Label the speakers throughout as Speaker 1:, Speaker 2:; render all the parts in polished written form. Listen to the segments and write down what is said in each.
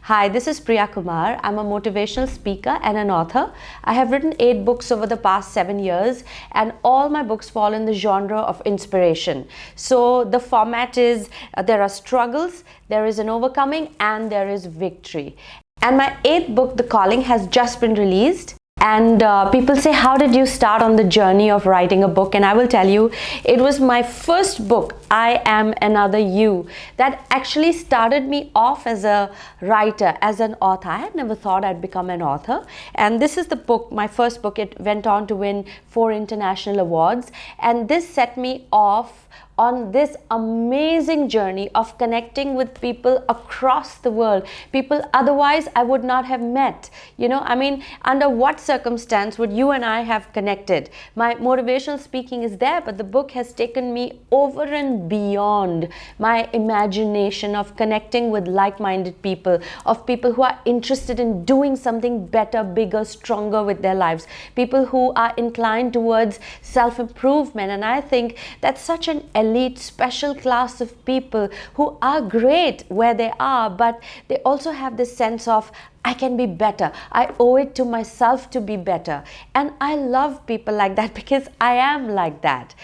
Speaker 1: Hi, this is Priya Kumar. I'm a motivational speaker and an author. I have written 8 books over the past 7 years, and all my books fall in the genre of inspiration. So the format is there are struggles, there is an overcoming, and there is victory. And my 8th book, The Calling, has just been released. And people say, how did you start on the journey of writing a book? And I will tell you, it was my first book, I Am Another You, that actually started me off as a writer, as an author. I had never thought I'd become an author. And this is the book, my first book. It went on to win 4 international awards. And this set me off on this amazing journey of connecting with people across the world, people otherwise I would not have met. Under what circumstance would you and I have connected? My motivational speaking is there, but the book has taken me over and beyond my imagination of connecting with like-minded people, of people who are interested in doing something better, bigger, stronger with their lives, people who are inclined towards self-improvement. And I think that's such an elite, special class of people who are great where they are, but they also have this sense of, I can be better. I owe it to myself to be better. And I love people like that because I am like that.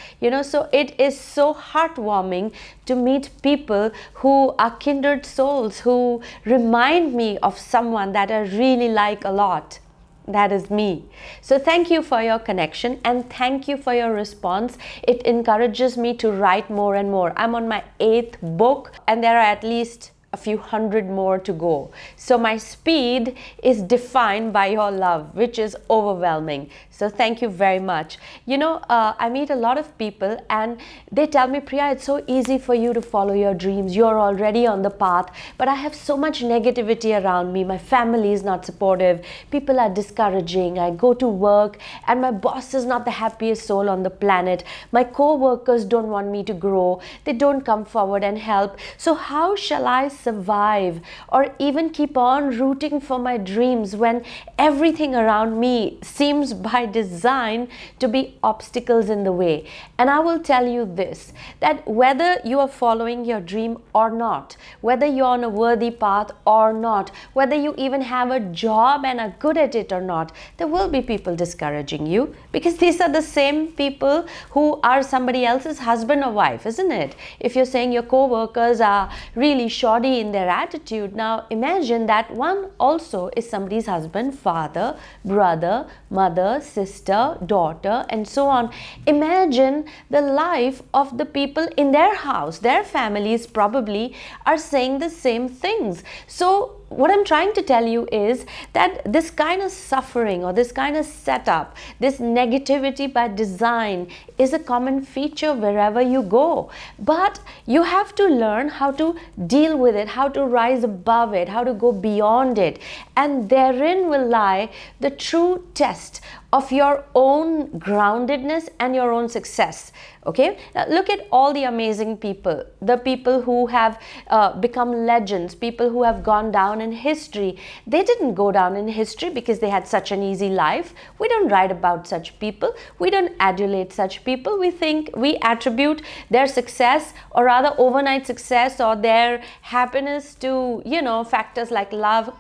Speaker 1: So it is so heartwarming to meet people who are kindred souls, who remind me of someone that I really like a lot. That is me. So thank you for your connection and thank you for your response. It encourages me to write more and more. I'm on my 8th book and there are at least a few hundred more to go. So my speed is defined by your love, which is overwhelming. So thank you very much. I meet a lot of people and they tell me, Priya, it's so easy for you to follow your dreams. You're already on the path, but I have so much negativity around me. My family is not supportive. People are discouraging. I go to work and my boss is not the happiest soul on the planet. My co-workers don't want me to grow. They don't come forward and help. So how shall I survive or even keep on rooting for my dreams when everything around me seems by design to be obstacles in the way? And I will tell you this, that whether you are following your dream or not, whether you're on a worthy path or not, whether you even have a job and are good at it or not, there will be people discouraging you because these are the same people who are somebody else's husband or wife, isn't it? If you're saying your co-workers are really shoddy in their attitude, now imagine that one also is somebody's husband, father, brother, mother, sister, daughter, and so on. Imagine the life of the people in their house. Their families probably are saying the same things. So what I'm trying to tell you is that this kind of suffering or this kind of setup, this negativity by design is a common feature wherever you go. But you have to learn how to deal with it, how to rise above it, how to go beyond it. And therein will lie the true test of your own groundedness and your own success. Okay, now look at all the amazing people, the people who have become legends, people who have gone down in history. They didn't go down in history because they had such an easy life. We don't write about such people. We don't adulate such people. We attribute their success, or rather overnight success, or their happiness to, factors like love,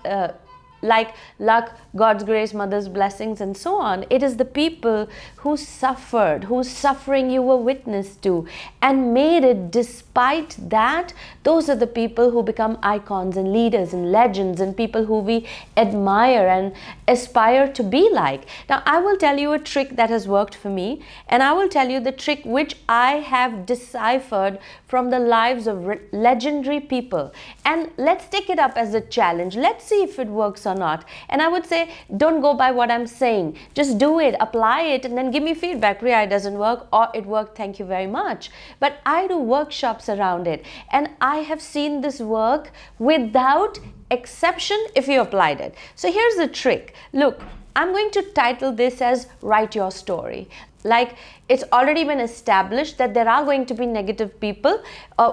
Speaker 1: like luck, God's grace, mother's blessings, and so on. It is the people who suffered, whose suffering you were witness to and made it despite that. Those are the people who become icons and leaders and legends and people who we admire and aspire to be like. Now, I will tell you a trick that has worked for me, and I will tell you the trick which I have deciphered from the lives of legendary people. And let's take it up as a challenge. Let's see if it works or not. And I would say, don't go by what I'm saying. Just do it, apply it, and then give me feedback. Priya, it doesn't work, or it worked, thank you very much. But I do workshops around it, and I have seen this work without exception if you applied it. So here's the trick. Look, I'm going to title this as Write Your Story. Like, it's already been established that there are going to be negative people.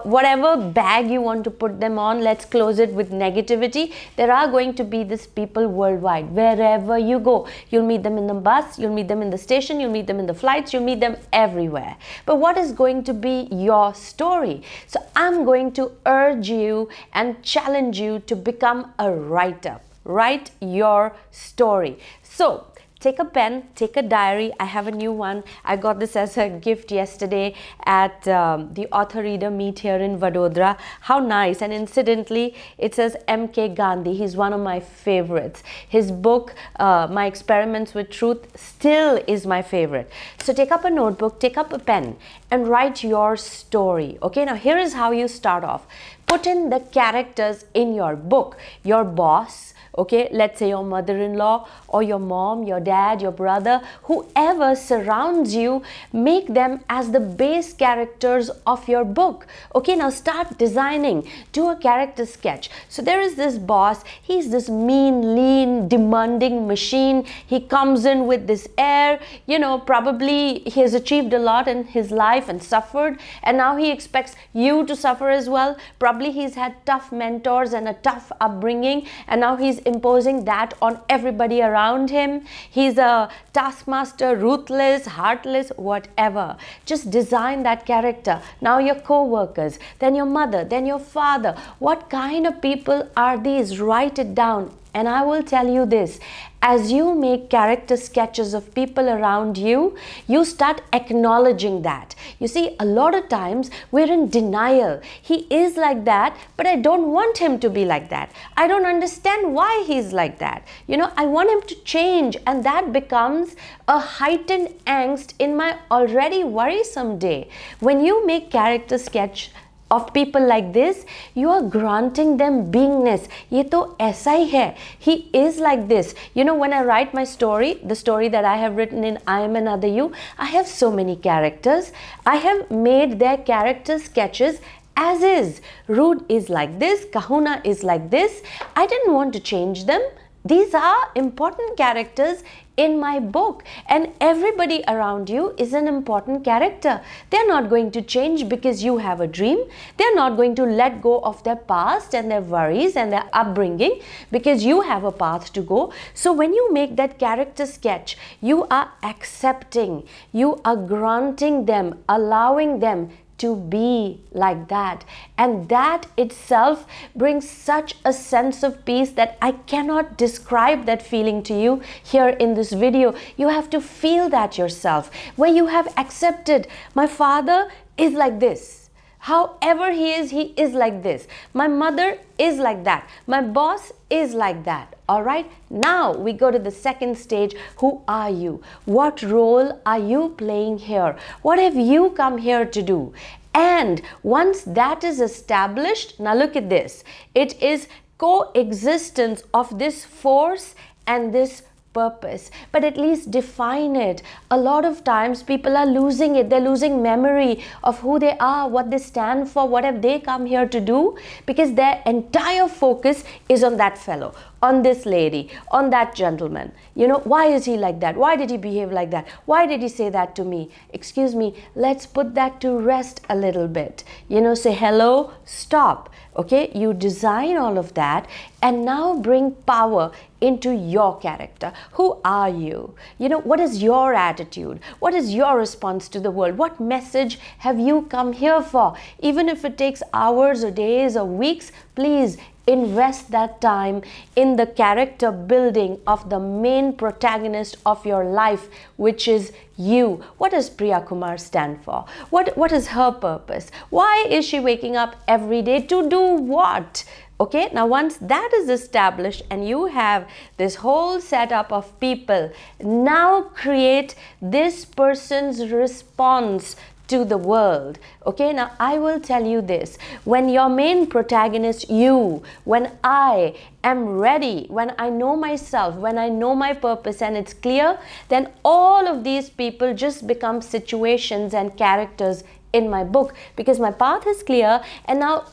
Speaker 1: Whatever bag you want to put them on, let's close it with negativity. There are going to be these people worldwide. Wherever you go, you'll meet them in the bus, you'll meet them in the station, you'll meet them in the flights, you'll meet them everywhere. But what is going to be your story? So I'm going to urge you and challenge you to become a writer. Write your story. So take a pen, take a diary. I have a new one. I got this as a gift yesterday at the author reader meet here in Vadodara. How nice. And incidentally, it says M.K. Gandhi. He's one of my favorites. His book, My Experiments with Truth, still is my favorite. So take up a notebook, take up a pen, and write your story. Okay, now here is how you start off. Put in the characters in your book. Your boss, okay, let's say your mother-in-law or your mom, your dad, your brother, whoever surrounds you, make them as the base characters of your book. Okay, now start designing. Do a character sketch. So there is this boss. He's this mean, lean, demanding machine. He comes in with this air, you know, probably he has achieved a lot in his life and suffered, and now he expects you to suffer as well. Probably he's had tough mentors and a tough upbringing, and now he's imposing that on everybody around him. He's a taskmaster, ruthless, heartless, whatever. Just design that character. Now your co-workers, then your mother, then your father. What kind of people are these? Write it down. And I will tell you this, as you make character sketches of people around you, you start acknowledging that. You see, a lot of times we're in denial. He is like that, but I don't want him to be like that. I don't understand why he's like that. You know, I want him to change, and that becomes a heightened angst in my already worrisome day. When you make character sketch of people like this, you are granting them beingness. Ye to aisa hi hai. He is like this. You know, when I write my story, the story that I have written in I Am Another You, I have so many characters. I have made their character sketches as is. Rude is like this, Kahuna is like this. I didn't want to change them. These are important characters in my book, and everybody around you is an important character. They're not going to change because you have a dream. They're not going to let go of their past and their worries and their upbringing because you have a path to go. So when you make that character sketch, you are accepting, you are granting them, allowing them to be like that, and that itself brings such a sense of peace that I cannot describe that feeling to you here in this video. You have to feel that yourself, where you have accepted, my father is like this, however he is like this, my mother is like that, my boss is like that. All right, now we go to the second stage. Who are you? What role are you playing here? What have you come here to do? And once that is established, now look at this. It is coexistence of this force and this purpose, but at least define it. A lot of times people are losing it. They're losing memory of who they are, what they stand for, what have they come here to do, because their entire focus is on that fellow, on this lady, on that gentleman. You know, why is he like that? Why did he behave like that? Why did he say that to me? Excuse me, let's put that to rest a little bit. You know, say hello, stop. Okay, you design all of that and now bring power into your character. Who are you? You know, what is your attitude? What is your response to the world? What message have you come here for? Even if it takes hours or days or weeks, please invest that time in the character building of the main protagonist of your life, which is you. What does Priya Kumar stand for? What is her purpose? Why is she waking up every day? To do what? Okay, now once that is established and you have this whole setup of people, now create this person's response to the world. Okay, now I will tell you this. When your main protagonist, you, when I am ready, when I know myself, when I know my purpose and it's clear, then all of these people just become situations and characters in my book because my path is clear. And now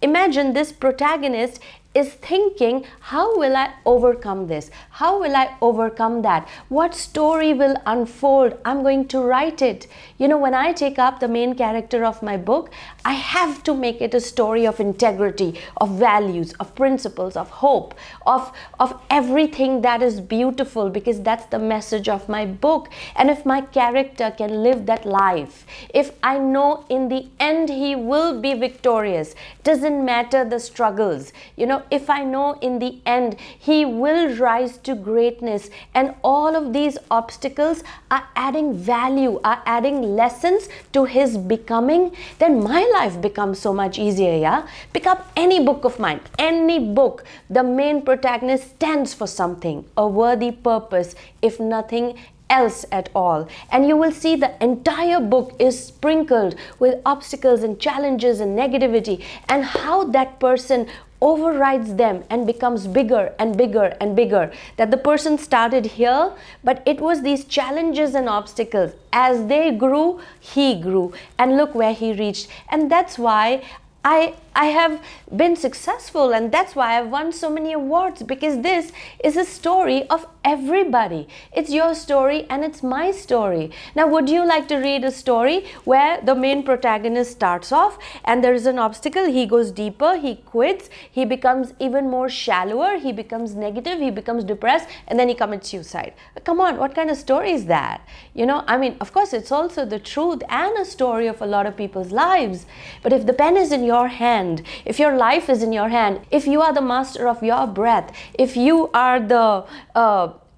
Speaker 1: imagine this protagonist is thinking, how will I overcome this? How will I overcome that? What story will unfold? I'm going to write it. You know, when I take up the main character of my book, I have to make it a story of integrity, of values, of principles, of hope, of everything that is beautiful, because that's the message of my book. And if my character can live that life, if I know in the end he will be victorious, doesn't matter the struggles, you know, if I know in the end he will rise to greatness, and all of these obstacles are adding value, are adding lessons to his becoming, then my life becomes so much easier. Yeah, pick up any book of mine, any book. The main protagonist stands for something, a worthy purpose, if nothing else at all, and you will see the entire book is sprinkled with obstacles and challenges and negativity, and how that person overrides them and becomes bigger and bigger and bigger. That the person started here, but it was these challenges and obstacles. As they grew, he grew, and look where he reached. And that's why I have been successful, and that's why I've won so many awards, because this is a story of everybody. It's your story and it's my story. Now, would you like to read a story where the main protagonist starts off and there is an obstacle, he goes deeper, he quits, he becomes even more shallower, he becomes negative, he becomes depressed, and then he commits suicide? Come on, what kind of story is that? You know, I mean, of course, it's also the truth and a story of a lot of people's lives. But if the pen is in your hand, if your life is in your hand, if you are the master of your breath, if you are the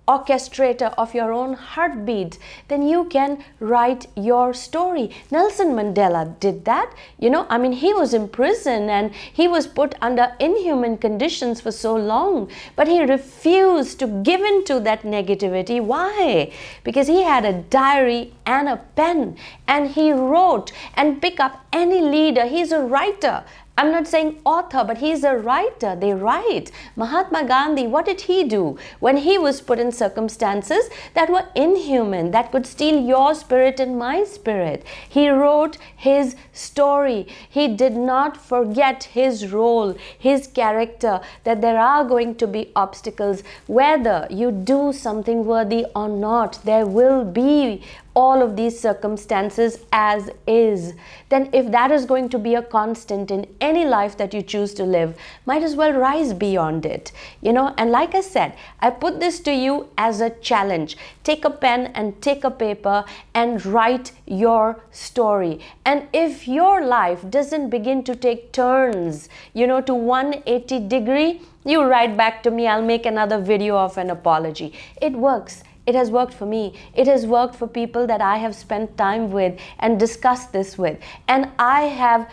Speaker 1: orchestrator of your own heartbeat, then you can write your story. Nelson Mandela did that. You know, I mean, he was in prison and he was put under inhuman conditions for so long, but he refused to give in to that negativity. Why? Because he had a diary and a pen, and he wrote. And pick up any leader, he's a writer. I'm not saying author, but he's a writer. They write. Mahatma Gandhi, what did he do when he was put in circumstances that were inhuman, that could steal your spirit and my spirit? He wrote his story. He did not forget his role, his character, that there are going to be obstacles. Whether you do something worthy or not, there will be all of these circumstances as is. Then if that is going to be a constant in any life that you choose to live, might as well rise beyond it. You know, and like I said, I put this to you as a challenge. Take a pen and take a paper and write your story. And if your life doesn't begin to take turns, you know, to 180 degree, you write back to me. I'll make another video of an apology. It works. It has worked for me. It has worked for people that I have spent time with and discussed this with. And I have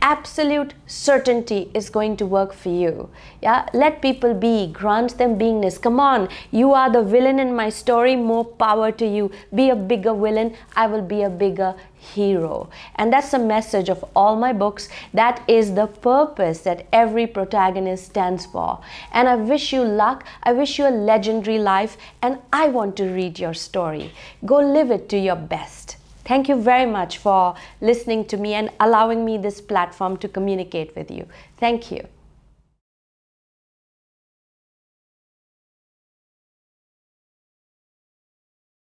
Speaker 1: absolute certainty is going to work for you. Yeah, let people be, grant them beingness. Come on, you are the villain in my story, more power to you. Be a bigger villain, I will be a bigger hero. And that's the message of all my books. That is the purpose that every protagonist stands for. And I wish you luck. I wish you a legendary life, and I want to read your story. Go live it to your best. Thank you very much for listening to me and allowing me this platform to communicate with you. Thank you.